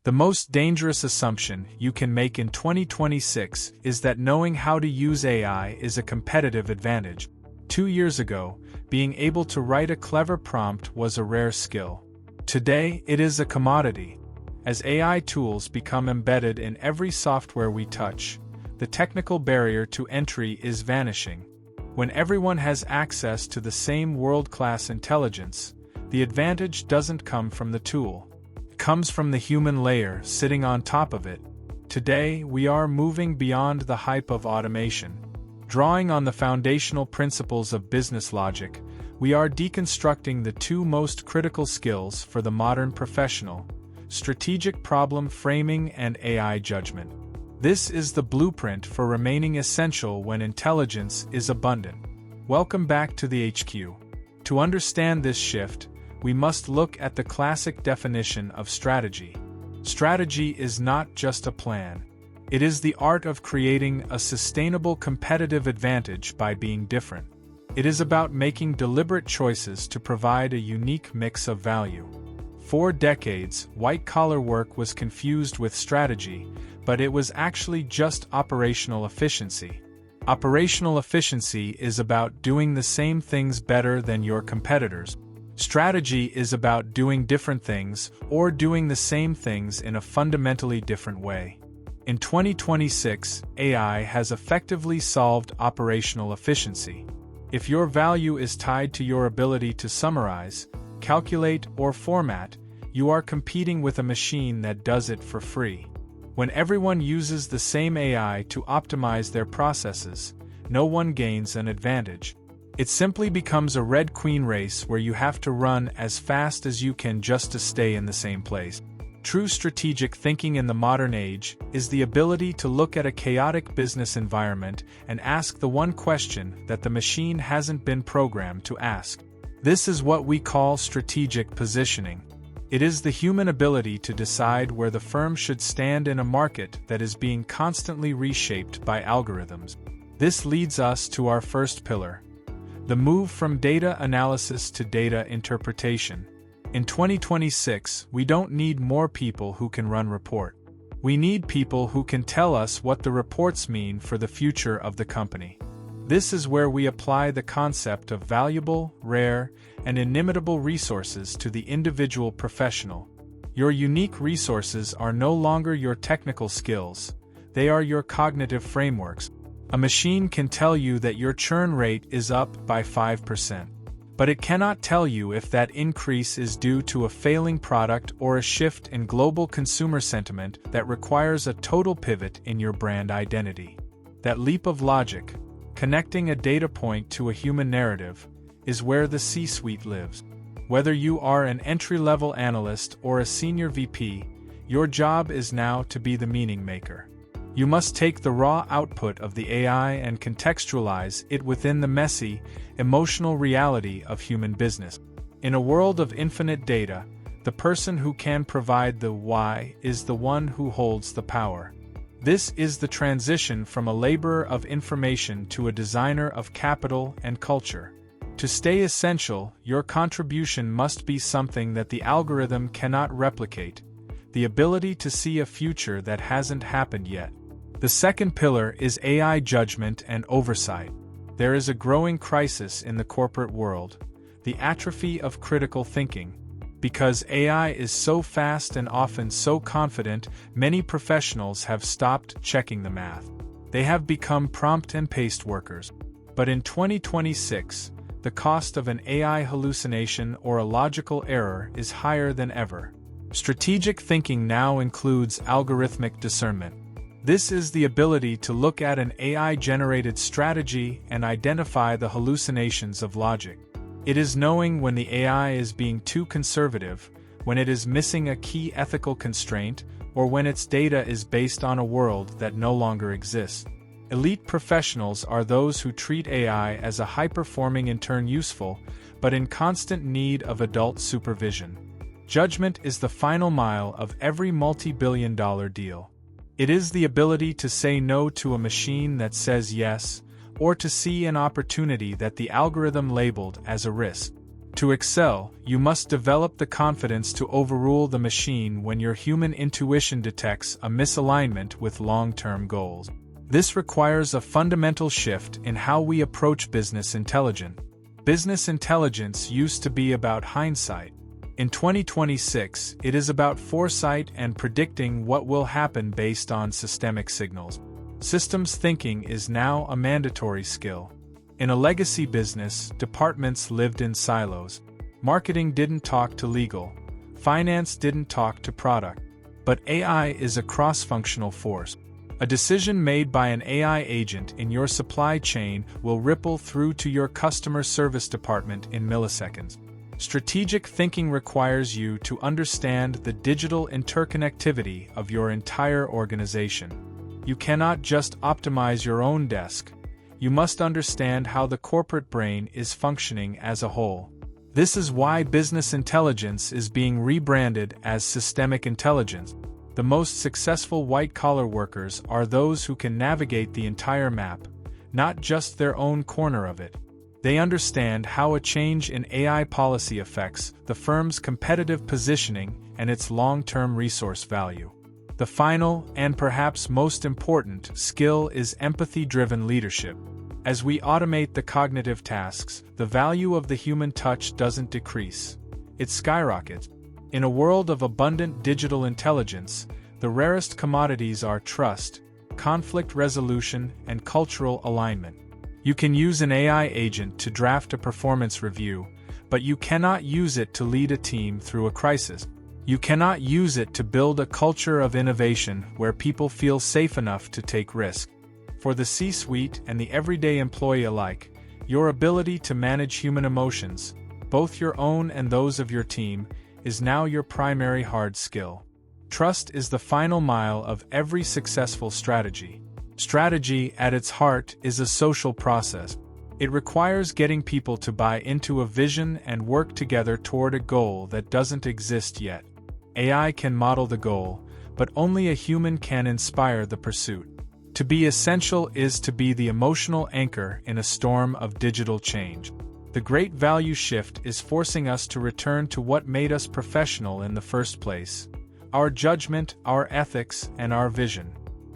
The most dangerous assumption you can make in 2026 is that knowing how to use AI is a competitive advantage. 2 years ago, being able to write a clever prompt was a rare skill. Today, it is a commodity. As AI tools become embedded in every software we touch, the technical barrier to entry is vanishing. When everyone has access to the same world-class intelligence, the advantage doesn't come from the tool. It comes from the human layer sitting on top of it. Today, we are moving beyond the hype of automation. Drawing on the foundational principles of business logic, we are deconstructing the two most critical skills for the modern professional: strategic problem framing and AI judgment. This is the blueprint for remaining essential when intelligence is abundant. Welcome back to the HQ. To understand this shift, we must look at the classic definition of strategy. Strategy is not just a plan. It is the art of creating a sustainable competitive advantage by being different. It is about making deliberate choices to provide a unique mix of value. For decades, white-collar work was confused with strategy, but it was actually just operational efficiency. Operational efficiency is about doing the same things better than your competitors. Strategy is about doing different things or doing the same things in a fundamentally different way. In 2026, AI has effectively solved operational efficiency. If your value is tied to your ability to summarize, calculate, or format, you are competing with a machine that does it for free. When everyone uses the same AI to optimize their processes, no one gains an advantage. It simply becomes a Red Queen race where you have to run as fast as you can just to stay in the same place. True strategic thinking in the modern age is the ability to look at a chaotic business environment and ask the one question that the machine hasn't been programmed to ask. This is what we call strategic positioning. It is the human ability to decide where the firm should stand in a market that is being constantly reshaped by algorithms. This leads us to our first pillar: the move from data analysis to data interpretation. In 2026, we don't need more people who can run report. We need people who can tell us what the reports mean for the future of the company. This is where we apply the concept of valuable, rare, and inimitable resources to the individual professional. Your unique resources are no longer your technical skills, they are your cognitive frameworks. A machine can tell you that your churn rate is up by 5%. But it cannot tell you if that increase is due to a failing product or a shift in global consumer sentiment that requires a total pivot in your brand identity. That leap of logic, connecting a data point to a human narrative, is where the C-suite lives. Whether you are an entry-level analyst or a senior VP, your job is now to be the meaning maker. You must take the raw output of the AI and contextualize it within the messy, emotional reality of human business. In a world of infinite data, the person who can provide the why is the one who holds the power. This is the transition from a laborer of information to a designer of capital and culture. To stay essential, your contribution must be something that the algorithm cannot replicate: the ability to see a future that hasn't happened yet. The second pillar is AI judgment and oversight. There is a growing crisis in the corporate world: the atrophy of critical thinking. Because AI is so fast and often so confident, many professionals have stopped checking the math. They have become prompt and paste workers. But in 2026, the cost of an AI hallucination or a logical error is higher than ever. Strategic thinking now includes algorithmic discernment. This is the ability to look at an AI-generated strategy and identify the hallucinations of logic. It is knowing when the AI is being too conservative, when it is missing a key ethical constraint, or when its data is based on a world that no longer exists. Elite professionals are those who treat AI as a high-performing intern, useful, but in constant need of adult supervision. Judgment is the final mile of every multi-billion-dollar deal. It is the ability to say no to a machine that says yes, or to see an opportunity that the algorithm labeled as a risk. To excel, you must develop the confidence to overrule the machine when your human intuition detects a misalignment with long-term goals. This requires a fundamental shift in how we approach business intelligence. Business intelligence used to be about hindsight. In 2026, it is about foresight and predicting what will happen based on systemic signals. Systems thinking is now a mandatory skill. In a legacy business, departments lived in silos. Marketing didn't talk to legal. Finance didn't talk to product. But AI is a cross-functional force. A decision made by an AI agent in your supply chain will ripple through to your customer service department in milliseconds. Strategic thinking requires you to understand the digital interconnectivity of your entire organization. You cannot just optimize your own desk. You must understand how the corporate brain is functioning as a whole. This is why business intelligence is being rebranded as systemic intelligence. The most successful white-collar workers are those who can navigate the entire map, not just their own corner of it. They understand how a change in AI policy affects the firm's competitive positioning and its long-term resource value. The final, and perhaps most important, skill is empathy-driven leadership. As we automate the cognitive tasks, the value of the human touch doesn't decrease. It skyrockets. In a world of abundant digital intelligence, the rarest commodities are trust, conflict resolution, and cultural alignment. You can use an AI agent to draft a performance review, but you cannot use it to lead a team through a crisis. You cannot use it to build a culture of innovation where people feel safe enough to take risks. For the C-suite and the everyday employee alike, your ability to manage human emotions, both your own and those of your team, is now your primary hard skill. Trust is the final mile of every successful strategy. Strategy, at its heart, is a social process. It requires getting people to buy into a vision and work together toward a goal that doesn't exist yet. AI can model the goal, but only a human can inspire the pursuit. To be essential is to be the emotional anchor in a storm of digital change. The great value shift is forcing us to return to what made us professional in the first place: our judgment, our ethics, and our vision.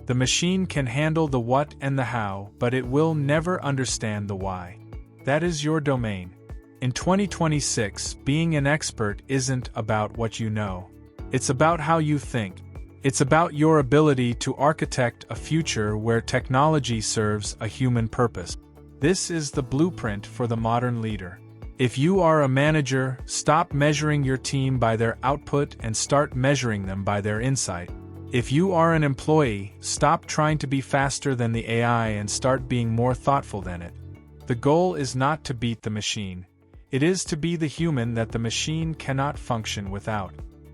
The machine can handle the what and the how, but it will never understand the why. That is your domain. In 2026, being an expert isn't about what you know. It's about how you think. It's about your ability to architect a future where technology serves a human purpose. This is the blueprint for the modern leader. If you are a manager, stop measuring your team by their output and start measuring them by their insight. If you are an employee, stop trying to be faster than the AI and start being more thoughtful than it. The goal is not to beat the machine. It is to be the human that the machine cannot function without.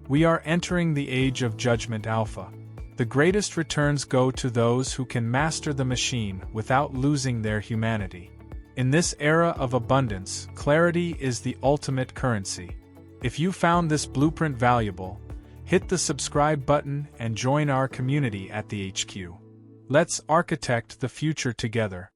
We are entering the age of Judgment Alpha. The greatest returns go to those who can master the machine without losing their humanity. In this era of abundance, clarity is the ultimate currency. If you found this blueprint valuable, hit the subscribe button and join our community at the HQ. Let's architect the future together.